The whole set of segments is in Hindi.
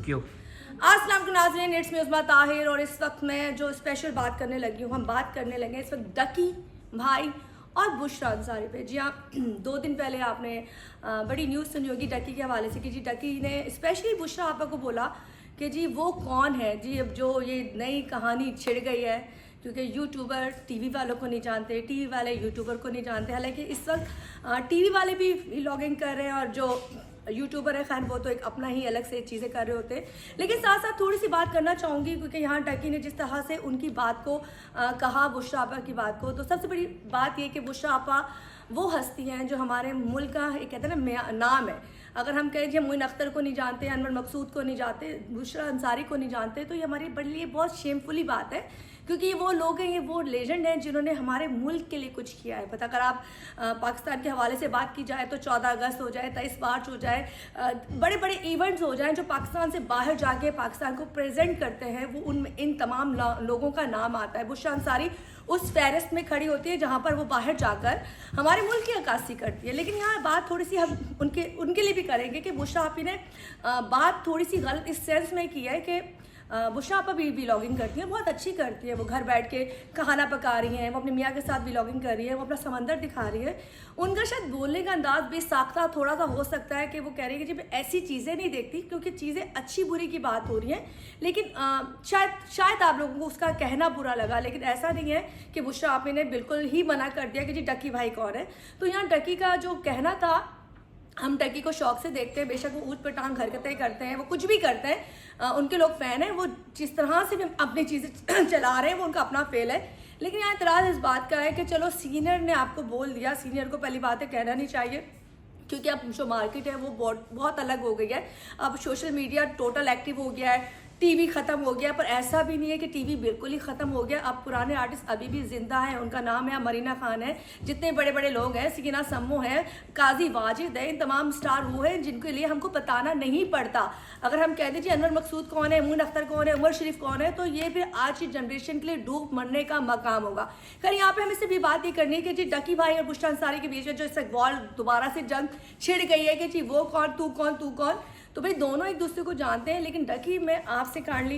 क्यों? अस्सलाम नाज़रीन, इट्स मी उस्मा ताहिर और इस वक्त मैं जो स्पेशल बात करने लगी हूँ, हम बात करने लगे इस वक्त डकी भाई और बुशरा अंसारी पे। जी हाँ, 2 दिन पहले आपने बड़ी न्यूज़ सुनी होगी डकी के हवाले से कि जी डकी ने स्पेशली बुशरा आपा को बोला कि जी वो कौन है जी, अब जो ये नई कहानी छिड़ गई है, क्योंकि यूट्यूबर टीवी वालों को नहीं जानते, टीवी वाले यूट्यूबर को नहीं जानते। हालांकि इस वक्त टीवी वाले भी व्लॉगिंग कर रहे हैं और जो यूट्यूबर है खैर वो तो एक अपना ही अलग से चीज़ें कर रहे होते हैं। लेकिन साथ साथ थोड़ी सी बात करना चाहूँगी, क्योंकि यहाँ डकी ने जिस तरह से उनकी बात को कहा, बुशरा आपा की बात को, तो सबसे बड़ी बात ये कि बुशरा आपा वो हस्ती हैं जो हमारे मुल्क का एक कहते हैं ना नाम है। अगर हम कहें कि मोइन अख्तर को नहीं जानते, अनवर मकसूद को नहीं जानते, बुशरा अंसारी को नहीं जानते, तो ये हमारे बड़े लिए बहुत शेमफुली बात है, क्योंकि ये वो लोग हैं, ये वो लेजेंड हैं जिन्होंने हमारे मुल्क के लिए कुछ किया है। पता अगर आप पाकिस्तान के हवाले से बात की जाए तो 14 अगस्त हो जाए, 23 मार्च हो जाए, बड़े बड़े इवेंट्स हो जाएं जो पाकिस्तान से बाहर जाके पाकिस्तान को प्रेजेंट करते हैं, वो उनमें इन तमाम लोगों का नाम आता है। बुशरा अंसारी उस फहरिस्त में खड़ी होती है जहाँ पर वो बाहर जाकर हमारे मुल्क की अक्कासी करती है। लेकिन यहाँ बात थोड़ी सी हम उनके लिए भी करेंगे कि बुशरा आपी ने बात थोड़ी सी गलत इस सेंस में की है कि बुशरा आपा भी व्लॉगिंग करती हैं, बहुत अच्छी करती है। वो घर बैठ के खाना पका रही हैं, वो अपने मियाँ के साथ व्लॉगिंग कर रही है, वो अपना समंदर दिखा रही है। उनका शायद बोलने का अंदाज बेसाख्ता थोड़ा सा हो सकता है कि वो कह रही है कि जब ऐसी चीज़ें नहीं देखती, क्योंकि चीज़ें अच्छी बुरी की बात हो रही हैं। लेकिन शायद आप लोगों को उसका कहना बुरा लगा, लेकिन ऐसा नहीं है कि बुशरा आपी ने बिल्कुल ही मना कर दिया कि जी डकी भाई कौन है। तो यहाँ डकी का जो कहना था, हम डकी को शौक से देखते हैं, बेशक वो ऊट पे टांग हरकतें करते हैं, वो कुछ भी करते हैं, उनके लोग फ़ैन हैं, वो जिस तरह से भी अपनी चीज़ें चला रहे हैं वो उनका अपना फेल है। लेकिन यहाँ इतराज़ इस बात का है कि चलो सीनियर ने आपको बोल दिया, सीनियर को पहली बात है कहना नहीं चाहिए, क्योंकि अब जो मार्केट है वो बहुत अलग हो गई है। अब सोशल मीडिया टोटल एक्टिव हो गया है, टीवी ख़त्म हो गया, पर ऐसा भी नहीं है कि टीवी बिल्कुल ही ख़त्म हो गया। अब पुराने आर्टिस्ट अभी भी ज़िंदा हैं, उनका नाम है मरीना खान है, जितने बड़े बड़े लोग हैं, सकीना सम्मो है, काजी वाजिद है, इन तमाम स्टार वो हैं जिनके लिए हमको बताना नहीं पड़ता। अगर हम कह दीजिए अनवर मकसूद कौन है, मोइन अख्तर कौन है, उमर शरीफ कौन है, तो ये फिर आज की जनरेशन के लिए डूब मरने का मकाम होगा। खैर यहाँ पे हमें से भी बात ये करनी है कि जी डकी भाई और बुशरा अंसारी के बीच में जो इस वॉल दोबारा से जंग छिड़ गई है कि जी वो कौन, तू कौन, तू कौन, तो भाई दोनों एक दूसरे को जानते हैं। लेकिन डकी मैं आपसे काइंडली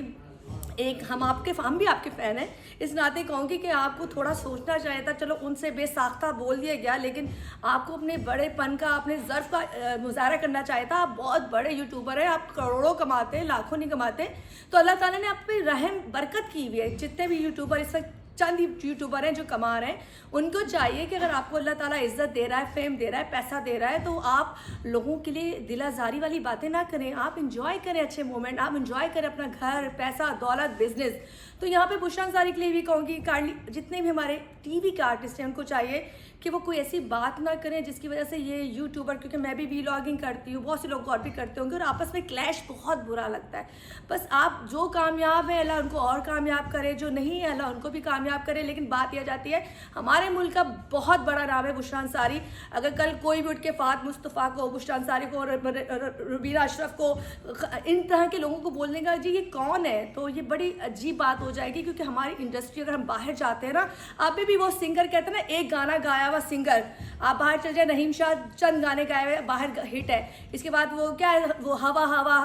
हम भी आपके फ़ैन हैं, इस नाते कहूँगी कि आपको थोड़ा सोचना चाहिए था। चलो उनसे बेसाख्ता बोल दिया गया, लेकिन आपको अपने बड़ेपन का, अपने ज़र्फ़ का मुज़ाहरा करना चाहिए था। आप बहुत बड़े यूट्यूबर हैं, आप करोड़ों कमाते हैं, लाखों नहीं कमाते। तो अल्लाह ताला ने आप पे रहम बरकत की हुई है। जितने भी यूट्यूबर इस वक्त चंद यूट्यूबर हैं जो कमा रहे हैं, उनको चाहिए कि अगर आपको अल्लाह ताला इज़्ज़त दे रहा है, फेम दे रहा है, पैसा दे रहा है, तो आप लोगों के लिए दिलाजारी वाली बातें ना करें, आप इंजॉय करें अच्छे मोमेंट, आप इंजॉय करें अपना घर, पैसा, दौलत, बिजनेस। तो यहाँ पे बुशरा अंसारी के लिए भी कहूँगी, काइंडली जितने भी हमारे टीवी के आर्टिस्ट हैं उनको चाहिए कि वो कोई ऐसी बात ना करें जिसकी वजह से ये यूट्यूबर, क्योंकि मैं भी व्लॉगिंग करती हूँ, बहुत से लोग और भी करते होंगे, और आपस में क्लैश बहुत बुरा लगता है। बस आप जो कामयाब है अल्लाह उनको और कामयाब करे, जो नहीं है अल्लाह उनको भी कामयाब करे। लेकिन बात यह जाती है, हमारे मुल्क का बहुत बड़ा नाम है बुशरा अंसारी। अगर कल कोई भी उठ के फात मुस्तफ़ा को, बुशरा अंसारी को, रुबीना अशरफ को, इन तरह के लोगों को बोल देगा जी ये कौन है, तो ये बड़ी अजीब बात हो जाएगी। क्योंकि हमारी इंडस्ट्री, अगर हम बाहर जाते हैं ना, अभी भी वो सिंगर कहते हैं ना, एक गाना गाया हुआ सिंगर, आप बाहर चल जाए, नहीम शाह चंद गाने गाए हुए बाहर हिट है, इसके बाद वो क्या है, वो हवा हवा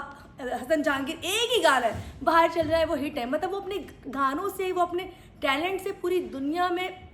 हसन जहांगीर, एक ही गाना है बाहर चल रहा है, वो हिट है। मतलब वो अपने गानों से, वो अपने टैलेंट से पूरी दुनिया में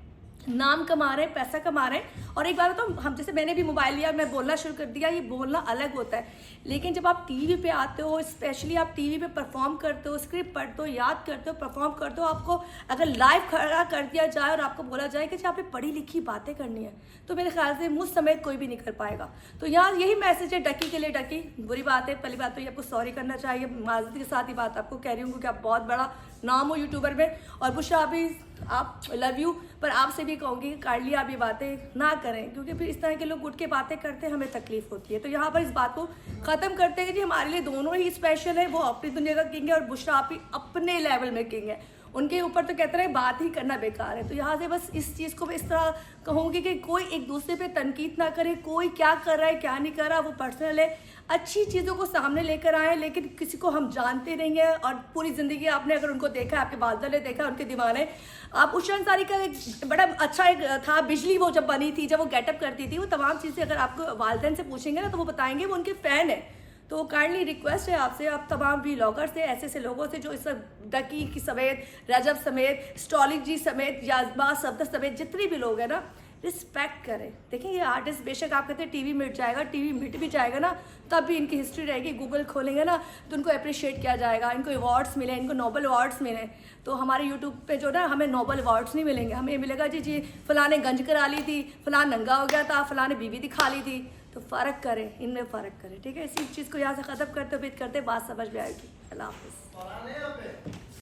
नाम कमा रहे हैं, पैसा कमा रहे हैं। और एक बार तो हम, जैसे मैंने भी मोबाइल लिया, मैं बोलना शुरू कर दिया, ये बोलना अलग होता है, लेकिन जब आप टीवी पे आते हो, स्पेशली आप टीवी पे परफॉर्म करते हो, स्क्रिप्ट पढ़ते हो, याद करते हो, परफॉर्म करते हो, आपको अगर लाइव खड़ा कर दिया जाए और आपको बोला जाए कि आपने पढ़ी लिखी बातें करनी है, तो मेरे ख्याल से मुझ समेत कोई भी नहीं कर पाएगा। तो यहाँ यही मैसेज है डकी के लिए। डकी, बुरी बात है, पहली बात तो ये आपको सॉरी करना चाहिए, माजरत के साथ ही बात आपको कह रही हूँ, क्योंकि आप बहुत बड़ा नाम हो यूट्यूबर में। और बुशरा अभी आप लव यू, पर आपसे भी कहूँगी कि काइंडली आप ये बातें ना करें, क्योंकि फिर इस तरह के लोग उठ के बातें करते हैं, हमें तकलीफ होती है। तो यहाँ पर इस बात को ख़त्म करते हैं कि जी हमारे लिए दोनों ही स्पेशल है, वो अपनी दुनिया का किंग है और बुशरा आप ही अपने लेवल में किंग है। उनके ऊपर तो कहते रहे बात ही करना बेकार है। तो यहाँ से बस इस चीज़ को मैं इस तरह कहूँगी कि कोई एक दूसरे पे तनकीद ना करे, कोई क्या कर रहा है क्या नहीं कर रहा वो पर्सनल है, अच्छी चीज़ों को सामने लेकर आए। लेकिन किसी को हम जानते नहीं हैं और पूरी ज़िंदगी आपने अगर उनको देखा है, आपके वालदा ने देखा, उनके दीवाने। आप बुशरा अंसारी का एक बड़ा अच्छा एक था, बिजली वो जब बनी थी, जब वो गेटअप करती थी, वो तमाम चीज़ें अगर आपको वालदेन से पूछेंगे ना तो वो बताएंगे वो उनके फ़ैन है। तो काइंडली रिक्वेस्ट है आपसे, आप तमाम व्लॉगर से, ऐसे लोगों से जो इस वक्त डकी की समेत, रजब समेत, स्टॉलिक जी समेत, याजबा सफदर समेत जितने भी लोग हैं ना, रिस्पेक्ट करें। देखिए ये आर्टिस्ट बेशक आप कहते हैं टीवी मिट जाएगा, टीवी मिट भी जाएगा ना तब भी इनकी हिस्ट्री रहेगी। गूगल खोलेंगे ना तो उनको अप्रिशिएट किया जाएगा, इनको अवार्ड्स मिले, इनको नोबल अवार्ड्स मिले। तो हमारे यूट्यूब पे जो ना हमें नोबल अवार्ड्स नहीं मिलेंगे, हमें मिलेगा जी फलां ने गंज करा ली थी, फलां नंगा हो गया था, फलां ने बीवी दिखा ली थी। तो फ़र्क करें, इनमें फ़र्क करें, ठीक है। इसी चीज़ को यहाँ से ख़त्म करते उम्मीद करते बात समझ में आएगी। अल्लाह हाफ़िज़।